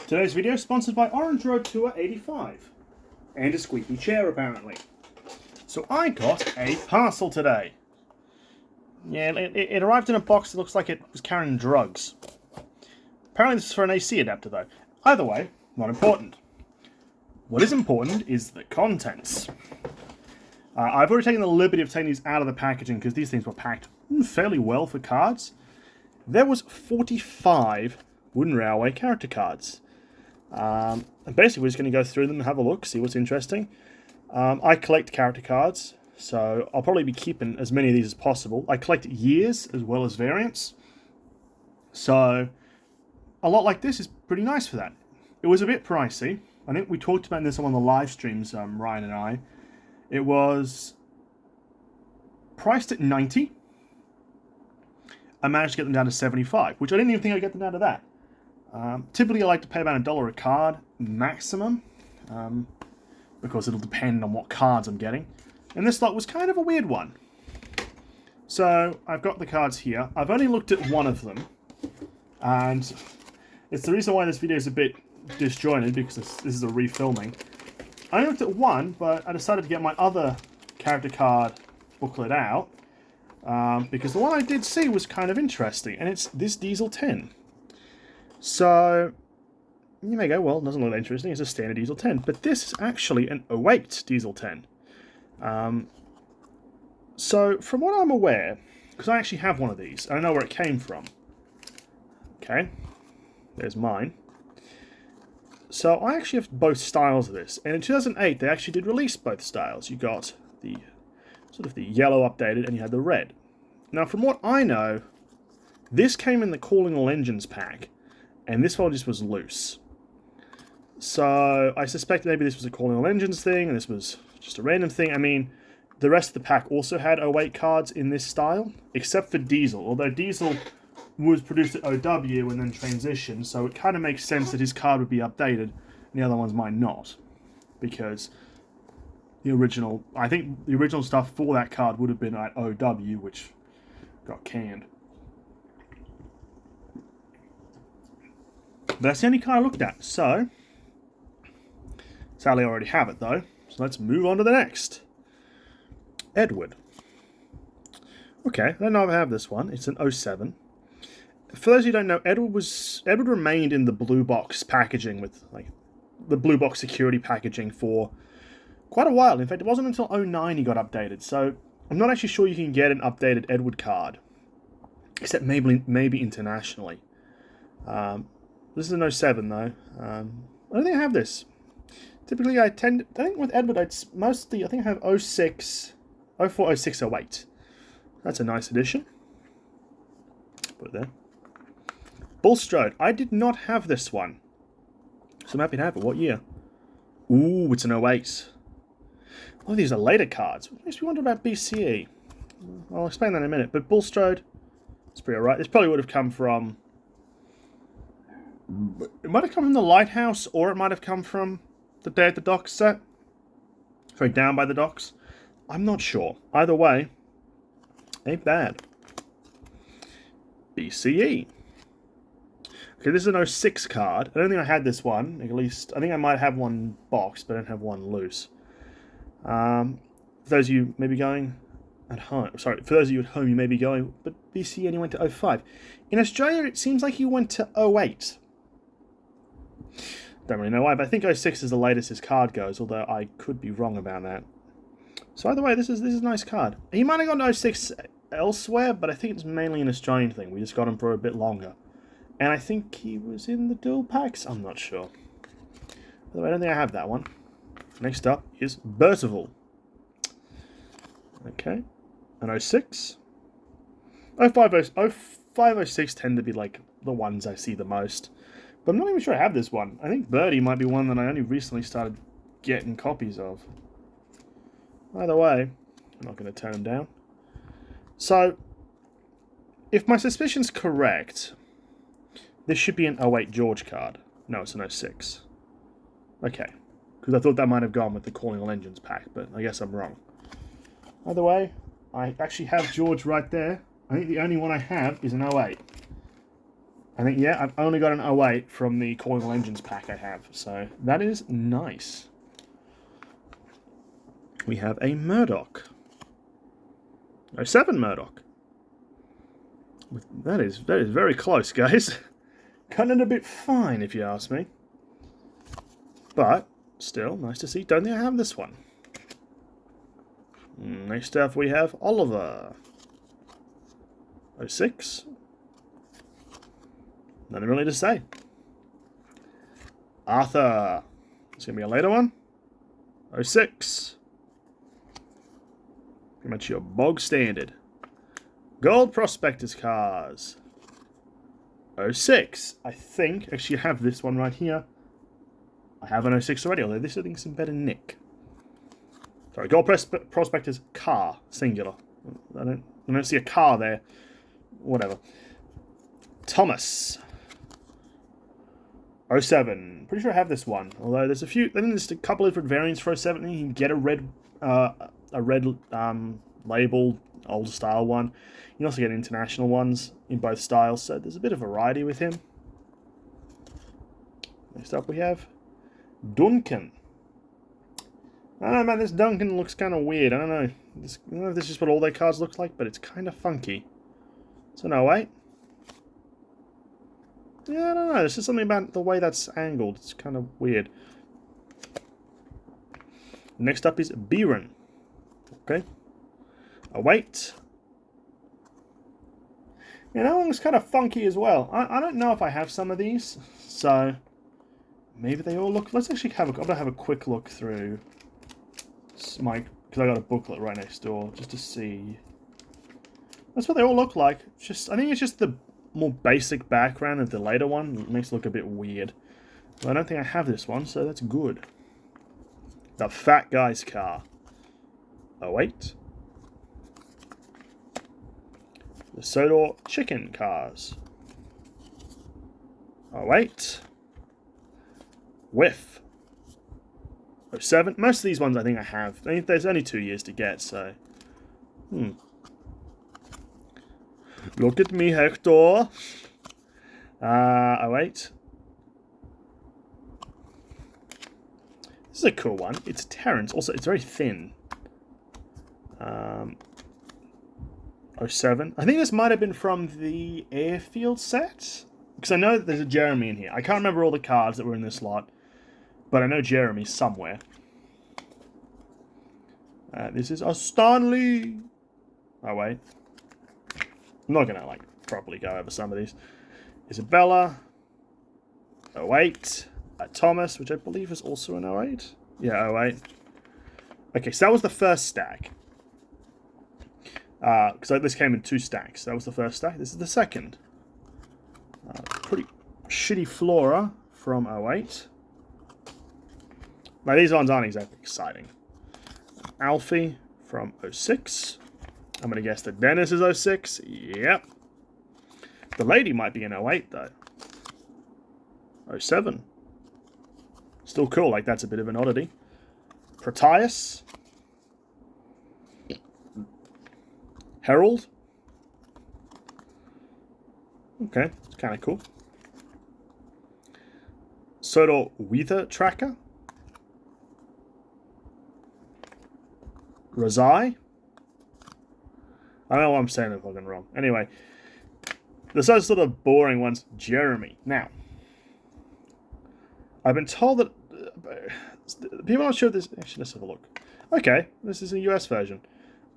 Today's video is sponsored by Orange Road Tour 85. And a squeaky chair, apparently. So I got a parcel today. Yeah, it arrived in a box that looks like it was carrying drugs. Apparently this is for an AC adapter, though. Either way, not important. What is important is the contents. I've already taken the liberty of taking these out of the packaging because these things were packed fairly well for cards. There was 45 Wooden Railway character cards. And basically we're just going to go through them and have a look, see what's interesting. I collect character cards, so I'll probably be keeping as many of these as possible. I collect years as well as variants. So a lot like this is pretty nice for that. It was a bit pricey. I think we talked about this on one of the live streams, Ryan and I. It was priced at 90. I managed to get them down to 75, which I didn't even think I'd get them down to that. Typically I like to pay about $1 a card maximum, because it'll depend on what cards I'm getting. And this lot was kind of a weird one. So I've got the cards here. I've only looked at one of them, and it's the reason why this video is a bit disjointed, because this is a refilming. I only looked at one, but I decided to get my other character card booklet out, because the one I did see was kind of interesting, and it's this Diesel 10. So you may go, well, it doesn't look that interesting, it's a standard Diesel 10, but this is actually an 08 Diesel 10. So from what I'm aware, because I actually have one of these, I know where it came from. Okay, there's mine. So I actually have both styles of this, and in 2008 they actually did release both styles. You got the sort of the yellow updated, and you had the red. Now from what I know, this came in the Calling All Engines pack, and this one just was loose. So I suspect maybe this was a Calling All Engines thing, and this was just a random thing. I mean, the rest of the pack also had 08 cards in this style, except for Diesel, although Diesel was produced at OW and then transitioned, so it kind of makes sense that his card would be updated and the other ones might not, because the original, I think the original stuff for that card would have been at OW, which got canned. But that's the only card I looked at, so sadly I already have it though, so let's move on to the next. Edward. Okay, I don't know if I have this one. It's an 07. For those of you who don't know, Edward remained in the blue box packaging with like the blue box security packaging for quite a while. In fact, it wasn't until 09 he got updated. So I'm not actually sure you can get an updated Edward card, except maybe internationally. This is an 07 though. I don't think I have this. Typically, I think with Edward, I think I have 06, 04, 06, 08. That's a nice addition. Put it there. Bulstrode. I did not have this one, so I'm happy to have it. What year? Ooh, it's an 08. Oh, these are later cards. What makes me wonder about BCE? I'll explain that in a minute. But Bulstrode, it's pretty alright. This probably would have come from... It might have come from the Lighthouse, or it might have come from the Day at the Docks set. Sorry, Down by the Docks. I'm not sure. Either way, ain't bad. BCE. Okay, this is an 06 card. I don't think I had this one. At least, I think I might have one boxed, but I don't have one loose. For those of you maybe going at home, sorry, for those of you at home, you may be going, but BCE only went to 05. In Australia, it seems like you went to 08. Don't really know why, but I think 06 is the latest his card goes, although I could be wrong about that. So either way, this is a nice card. He might have gotten 06 elsewhere, but I think it's mainly an Australian thing. We just got him for a bit longer. And I think he was in the dual packs? I'm not sure. By the way, I don't think I have that one. Next up is Bertival. Okay. An 06. 05, 06 tend to be like the ones I see the most. But I'm not even sure I have this one. I think Birdie might be one that I only recently started getting copies of. Either way, I'm not going to turn them down. So, if my suspicion's correct, this should be an 08 George card. No, it's an 06. Okay. Because I thought that might have gone with the Calling All Engines pack, but I guess I'm wrong. Either way, I actually have George right there. I think the only one I have is an 08. I think, yeah, I've only got an 08 from the Coil Engines pack I have, so that is nice. We have a Murdoch. 07 Murdoch. That is very close, guys. Cutting it a bit fine, if you ask me. But, still, nice to see. Don't think I have this one. Next up, we have Oliver. 06. Nothing really to say. Arthur. It's going to be a later one. 06. Pretty much your bog standard. Gold Prospectors cars. 06. I think, actually I have this one right here. I have an 06 already, although this I think is in better nick. Sorry, Gold Prospectors car, singular. I don't see a car there. Whatever. Thomas. 07. Pretty sure I have this one. Although there's a few, I think there's a couple of different variants for 07. You can get a red label, old style one. You can also get international ones in both styles. So there's a bit of variety with him. Next up we have Duncan. I don't know, man. This Duncan looks kind of weird. I don't know. I don't know if this is what all their cards look like, but it's kind of funky. It's an 08. Yeah, I don't know. There's just something about the way that's angled. It's kind of weird. Next up is Biren. Okay. 08. Yeah, that one was kind of funky as well. I don't know if I have some of these, so maybe they all look. Let's actually have a. I'm gonna have a quick look through my, because I got a booklet right next door just to see. That's what they all look like. Just, I think it's just the more basic background of the later one. It makes it look a bit weird. But I don't think I have this one, so that's good. The Fat Guy's car. 08. The Sodor Chicken cars. 08. Whiff. 07. Most of these ones I think I have. There's only 2 years to get, so. Look at me, Hector. 08. This is a cool one. It's Terrence. Also, it's very thin. 07. I think this might have been from the Airfield set. Because I know that there's a Jeremy in here. I can't remember all the cards that were in this lot. But I know Jeremy somewhere. This is a Stanley. Oh, wait. I'm not going to, like, properly go over some of these. Isabella. 08. Thomas, which I believe is also an 08. Yeah, 08. Okay, so that was the first stack. Because this came in 2 stacks. That was the first stack. This is the second. Pretty shitty Flora from 08. Now, these ones aren't exactly exciting. Alfie from 06. I'm going to guess that Dennis is 06. Yep. The lady might be in 08, though. 07. Still cool, like that's a bit of an oddity. Proteus. Herald. Okay, it's kind of cool. Sodor Weather Tracker. Razai. I don't know what I'm saying if I'm fucking wrong. Anyway, there's those sort of boring ones. Jeremy. Now, I've been told that people aren't sure this. Actually, let's have a look. Okay, this is a US version.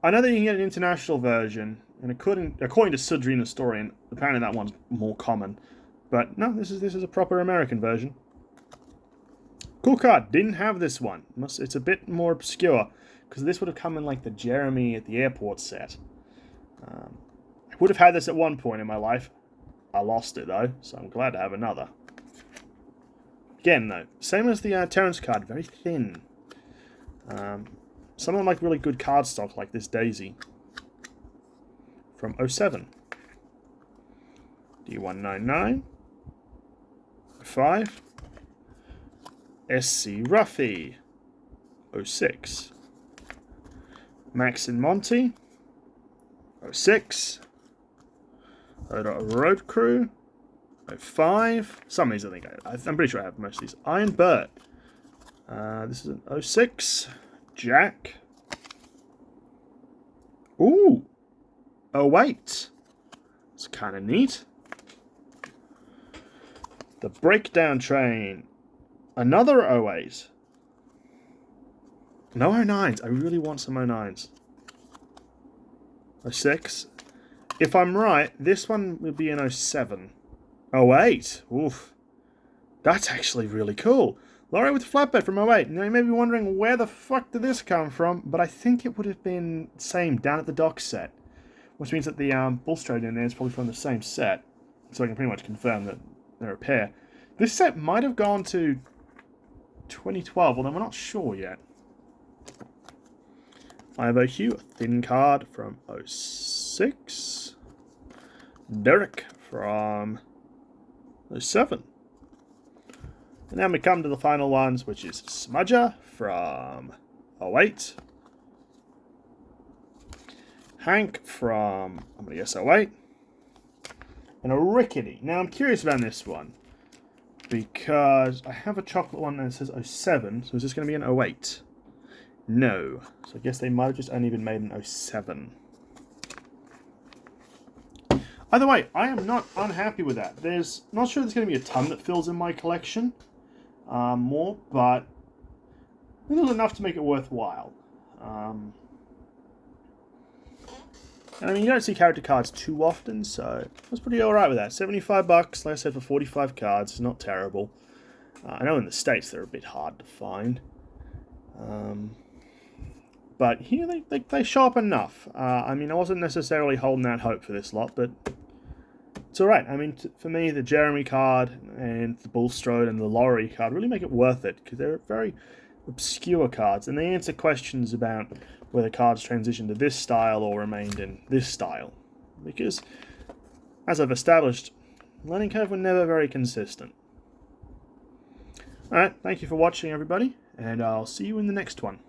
I know that you can get an international version, and according to Sudri Historian, apparently that one's more common. But no, this is a proper American version. Cool card. Didn't have this one. It's a bit more obscure because this would have come in like the Jeremy at the airport set. I would have had this at one point in my life. I lost it though, so I'm glad to have another. Again though, same as the Terrence card, very thin. Some of them like really good card stock, like this Daisy from 07. D199. 5. SC Ruffy 06. Max and Monty 06. Road Crew 05. Some of these I think I'm pretty sure I have most of these. Iron Bird. This is an 06. Jack. Ooh. 08. It's kind of neat. The Breakdown Train. Another 08. No 09s. I really want some 09s. 06. If I'm right, this one would be an 07. 08. Oof. That's actually really cool. Lorry with flatbed from 08. Now you may be wondering where the fuck did this come from, but I think it would have been same down at the dock set. Which means that the Bulstrode in there is probably from the same set. So I can pretty much confirm that they're a pair. This set might have gone to 2012, although we're not sure yet. Ivo Hugh, a thin card from 06. Derek from 07. And then we come to the final ones, which is Smudger from 08. Hank from, I'm going to guess 08. And a Rickety. Now I'm curious about this one, because I have a chocolate one that says 07, so is this going to be an 08? No. So I guess they might have just only been made in 07. Either way, I am not unhappy with that. There's not sure there's going to be a ton that fills in my collection. More, but a little enough to make it worthwhile. And I mean, you don't see character cards too often, so I was pretty alright with that. $75, like I said, for 45 cards is not terrible. I know in the States they're a bit hard to find. But here they show up enough. I mean, I wasn't necessarily holding out hope for this lot, but it's alright. I mean, for me, the Jeremy card and the Bulstrode and the Laurie card really make it worth it, because they're very obscure cards, and they answer questions about whether cards transitioned to this style or remained in this style. Because, as I've established, learning curve were never very consistent. Alright, thank you for watching, everybody, and I'll see you in the next one.